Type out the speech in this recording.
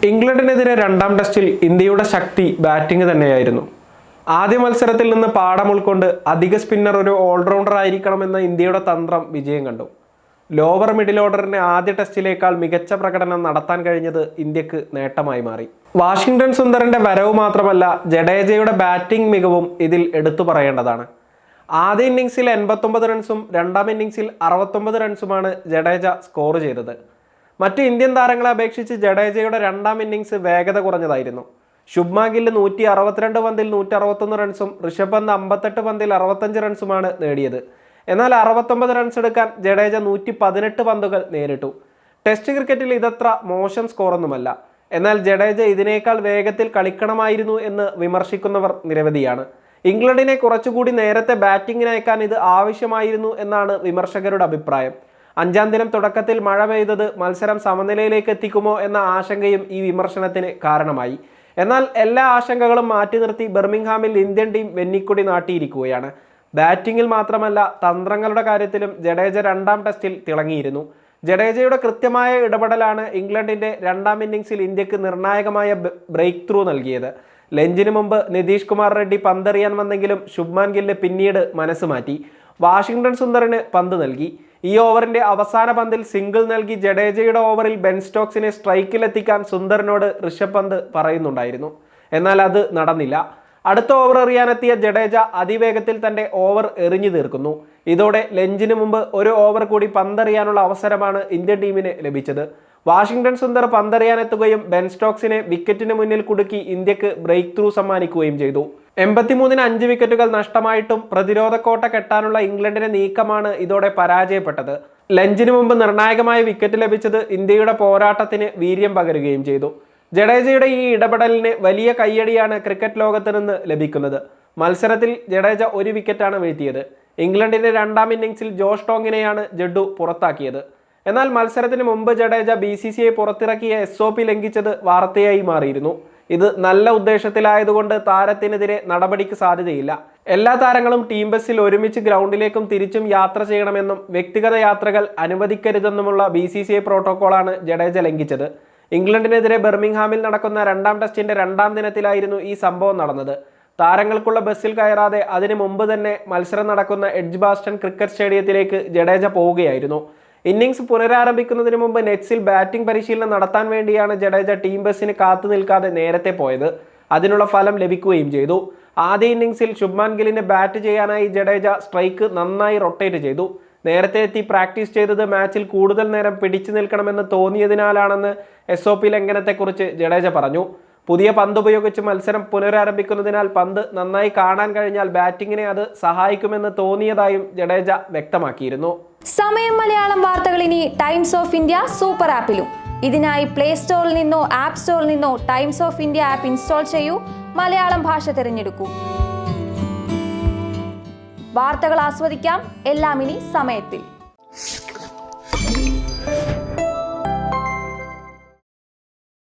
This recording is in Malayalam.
ഇംഗ്ലണ്ടിനെതിരെ രണ്ടാം ടെസ്റ്റിൽ ഇന്ത്യയുടെ ശക്തി ബാറ്റിംഗ് തന്നെയായിരുന്നു. ആദ്യ മത്സരത്തിൽ നിന്ന് പാഠം ഉൾക്കൊണ്ട് അധിക സ്പിന്നർ ഒരു ഓൾറൗണ്ടർ ആയിരിക്കണമെന്ന ഇന്ത്യയുടെ തന്ത്രം വിജയം കണ്ടു. ലോവർ മിഡിൽ ഓർഡറിന് ആദ്യ ടെസ്റ്റിലേക്കാൾ മികച്ച പ്രകടനം നടത്താൻ കഴിഞ്ഞത് ഇന്ത്യക്ക് നേട്ടമായി മാറി. വാഷിംഗ്ടൺ സുന്ദറിന്റെ വരവ് മാത്രമല്ല, ജഡേജയുടെ ബാറ്റിംഗ് മികവും ഇതിൽ എടുത്തു പറയേണ്ടതാണ്. ആദ്യ ഇന്നിംഗ്സിൽ 89 റൺസും രണ്ടാം ഇന്നിംഗ്സിൽ 69 റൺസുമാണ് ജഡേജ സ്കോർ ചെയ്തത്. മറ്റ് ഇന്ത്യൻ താരങ്ങളെ അപേക്ഷിച്ച് ജഡേജയുടെ രണ്ടാം ഇന്നിംഗ്സ് വേഗത കുറഞ്ഞതായിരുന്നു. ശുഭ്മാൻ ഗിൽ 162 പന്തിൽ 161 റൺസും ഋഷഭ് പന്ത് 58 പന്തിൽ 65 റൺസുമാണ് നേടിയത്. എന്നാൽ 69 റൺസ് എടുക്കാൻ ജഡേജ 118 പന്തുകൾ നേരിട്ടു. ടെസ്റ്റ് ക്രിക്കറ്റിൽ ഇതത്ര മോശം സ്കോറൊന്നുമല്ല. എന്നാൽ ജഡേജ ഇതിനേക്കാൾ വേഗത്തിൽ കളിക്കണമായിരുന്നു എന്ന് വിമർശിക്കുന്നവർ നിരവധിയാണ്. ഇംഗ്ലണ്ടിനെ കുറച്ചുകൂടി നേരത്തെ ബാറ്റിങ്ങിന് അയക്കാൻ ഇത് ആവശ്യമായിരുന്നു എന്നാണ് വിമർശകരുടെ അഭിപ്രായം. 5-ാം ദിനം തുടക്കത്തിൽ മഴ പെയ്തത് മത്സരം സമനിലയിലേക്ക് എത്തിക്കുമോ എന്ന ആശങ്കയും ഈ വിമർശനത്തിന് കാരണമായി. എന്നാൽ എല്ലാ ആശങ്കകളും മാറ്റി നിർത്തി ബർമിംഗ്ഹാമിൽ ഇന്ത്യൻ ടീം വെന്നിക്കൊടി നാട്ടിയിരിക്കുകയാണ്. ബാറ്റിങ്ങിൽ മാത്രമല്ല, തന്ത്രങ്ങളുടെ കാര്യത്തിലും ജഡേജ രണ്ടാം ടെസ്റ്റിൽ തിളങ്ങിയിരുന്നു. ജഡേജയുടെ കൃത്യമായ ഇടപെടലാണ് ഇംഗ്ലണ്ടിന്റെ രണ്ടാം ഇന്നിംഗ്സിൽ ഇന്ത്യക്ക് നിർണായകമായ ബ്രേക്ക് ത്രൂ നൽകിയത്. ലഞ്ചിന് മുമ്പ് നിതീഷ് കുമാർ റെഡ്ഡി പന്തെറിയാൻ വന്നെങ്കിലും ശുഭ്മാൻ ഗില്ല് പിന്നീട് മനസ്സ് മാറ്റി. വാഷിംഗ്ടൺ സുന്ദറിന് പന്ത് നൽകി. ഈ ഓവറിന്റെ അവസാന പന്തിൽ സിംഗിൾ നൽകി ജഡേജയുടെ ഓവറിൽ ബെൻ സ്റ്റോക്സിനെ സ്ട്രൈക്കിലെത്തിക്കാൻ സുന്ദറിനോട് ഋഷഭ് പന്ത് പറയുന്നുണ്ടായിരുന്നു. എന്നാൽ അത് നടന്നില്ല. അടുത്ത ഓവർ എറിയാനെത്തിയ ജഡേജ അതിവേഗത്തിൽ തന്റെ ഓവർ എറിഞ്ഞു തീർക്കുന്നു. ഇതോടെ ലഞ്ചിന് മുമ്പ് ഒരു ഓവർ കൂടി പന്തെറിയാനുള്ള അവസരമാണ് ഇന്ത്യൻ ടീമിന് ലഭിച്ചത്. വാഷിംഗ്ടൺ സുന്ദർ പന്തെറിയാനെത്തുകയും ബെൻ സ്റ്റോക്സിനെ വിക്കറ്റിന് മുന്നിൽ കുടുക്കി ഇന്ത്യക്ക് ബ്രേക്ക് ത്രൂ സമ്മാനിക്കുകയും ചെയ്തു. 83-ന് 5 വിക്കറ്റുകൾ നഷ്ടമായിട്ടും പ്രതിരോധ കോട്ട കെട്ടാനുള്ള ഇംഗ്ലണ്ടിന്റെ നീക്കമാണ് ഇതോടെ പരാജയപ്പെട്ടത്. ലഞ്ചിന് മുമ്പ് നിർണായകമായ വിക്കറ്റ് ലഭിച്ചത് ഇന്ത്യയുടെ പോരാട്ടത്തിന് വീര്യം പകരുകയും ചെയ്തു. ജഡേജയുടെ ഈ ഇടപെടലിന് വലിയ കയ്യടിയാണ് ക്രിക്കറ്റ് ലോകത്ത് നിന്ന് ലഭിക്കുന്നത്. മത്സരത്തിൽ ജഡേജ 1 വിക്കറ്റാണ് വീഴ്ത്തിയത്. ഇംഗ്ലണ്ടിന്റെ രണ്ടാം ഇന്നിംഗ്സിൽ ജോഷ് ടോങ്ങിനെയാണ് ജഡ്ഡു പുറത്താക്കിയത്. എന്നാൽ മത്സരത്തിന് മുമ്പ് ജഡേജ BCCI പുറത്തിറക്കിയ SOP ലംഘിച്ചത് വാർത്തയായി മാറിയിരുന്നു. ഇത് നല്ല ഉദ്ദേശത്തിലായതുകൊണ്ട് താരത്തിനെതിരെ നടപടിക്ക് സാധ്യതയില്ല. എല്ലാ താരങ്ങളും ടീം ബസ്സിൽ ഒരുമിച്ച് ഗ്രൗണ്ടിലേക്കും തിരിച്ചും യാത്ര ചെയ്യണമെന്നും വ്യക്തിഗത യാത്രകൾ അനുവദിക്കരുതെന്നുമുള്ള BCCI പ്രോട്ടോക്കോളാണ് ജഡേജ ലംഘിച്ചത്. ഇംഗ്ലണ്ടിനെതിരെ ബർമിംഗ്ഹാമിൽ നടക്കുന്ന രണ്ടാം ടെസ്റ്റിന്റെ രണ്ടാം ദിനത്തിലായിരുന്നു ഈ സംഭവം നടന്നത്. താരങ്ങൾക്കുള്ള ബസ്സിൽ കയറാതെ അതിനു മുമ്പ് തന്നെ മത്സരം നടക്കുന്ന എഡ്ജ്ബാസ്റ്റൺ ക്രിക്കറ്റ് സ്റ്റേഡിയത്തിലേക്ക് ജഡേജ പോവുകയായിരുന്നു. ഇന്നിംഗ്സ് പുനരാരംഭിക്കുന്നതിന് മുമ്പ് നെറ്റ്സിൽ ബാറ്റിംഗ് പരിശീലനം നടത്താൻ വേണ്ടിയാണ് ജഡേജ ടീം ബസ്സിന് കാത്തു നിൽക്കാതെ നേരത്തെ പോയത്. അതിനുള്ള ഫലം ലഭിക്കുകയും ചെയ്തു. ആദ്യ ഇന്നിംഗ്സിൽ ശുഭ്മാൻ ഗില്ലിന് ബാറ്റ് ചെയ്യാനായി ജഡേജ സ്ട്രൈക്ക് നന്നായി റൊട്ടേറ്റ് ചെയ്തു. നേരത്തെ എത്തി പ്രാക്ടീസ് ചെയ്തത് മാച്ചിൽ കൂടുതൽ നേരം പിടിച്ചു നിൽക്കണമെന്ന് തോന്നിയതിനാലാണെന്ന് SOP ലംഘനത്തെക്കുറിച്ച് ജഡേജ പറഞ്ഞു. പുതിയ പന്ത് ഉപയോഗിച്ച് മത്സരം പുനരാരംഭിക്കുന്നതിനാൽ പന്ത് നന്നായി കാണാൻ കഴിഞ്ഞാൽ ബാറ്റിങ്ങിനെ അത് സഹായിക്കുമെന്ന് തോന്നിയതായും ജഡേജ വ്യക്തമാക്കിയിരുന്നു. സമയം മലയാളം വാർത്തകൾ ഇനി ടൈംസ് ഓഫ് ഇന്ത്യ സൂപ്പർ ആപ്പിലും. ഇതിനായി പ്ലേ സ്റ്റോറിൽ നിന്നോ ആപ്പ് സ്റ്റോറിൽ നിന്നോ times of India app install ചെയ്യൂ. മലയാളം ഭാഷ തിരഞ്ഞെടുക്കൂ. വാർത്തകൾ ആസ്വദിക്കാം. എല്ലാം ഇനി സമയത്തിൽ.